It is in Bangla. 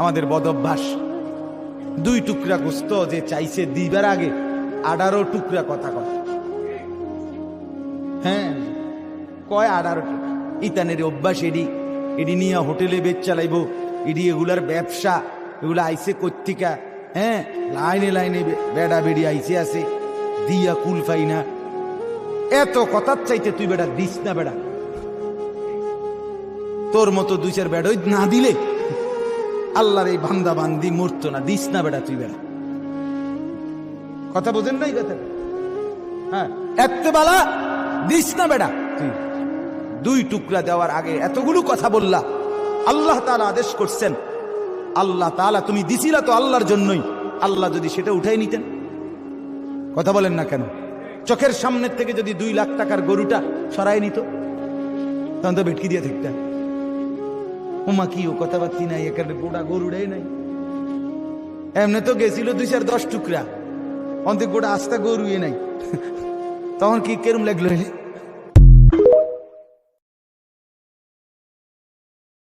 আমাদের বদভ্যাস। 2 টুকরা গোস্ত যে চাইছে দিবার আগে 18 টুকরা কথা কয়। হ্যাঁ কয় 18 টুকরা। ইতানের অভ্যাস এডি নিয়ে হোটেলে বেচ চালাইব, এডি এগুলার ব্যবসা, এগুলা আইসে কর্তিকা। হ্যাঁ লাইনে লাইনে বেড়া বেড়ি আইসে আছে, দিয়া কুল পাই না। এত কথার চাইতে তুই বেড়া দিস না। বেড়া তোর মতো 2-4 বেড়া না দিলে আল্লাহর এই বান্দা বান্দি মরতো না। দিস না বেড়া তুই। বেড়া কথা বোঝেন নাই কথা? হ্যাঁ এত বেলা দিস না বেড়া তুই। 2 টুকরা দেওয়ার আগে এতগুলো কথা বললা। আল্লাহ তাআলা আদেশ করছেন, আল্লাহ তাআলা তুমি দিছিলা তো আল্লাহর জন্যই। আল্লাহ যদি সেটা উঠাই নিতেন, কথা বলেন না কেন? চোখের সামনের থেকে যদি 2 লাখ টাকার গরুটা সরাই নিত, তখন তো ভেটকি দিয়ে থাকতেন। ওমা কি ও কথাবার্তি নাই, এখানে গোড়া গরুটাই নাই। এমনি তো গেছিল 2-4-10 টুকরা, অন্তে গোড়া আস্তা গরুই নাই। তখন কি কেরম লাগলো?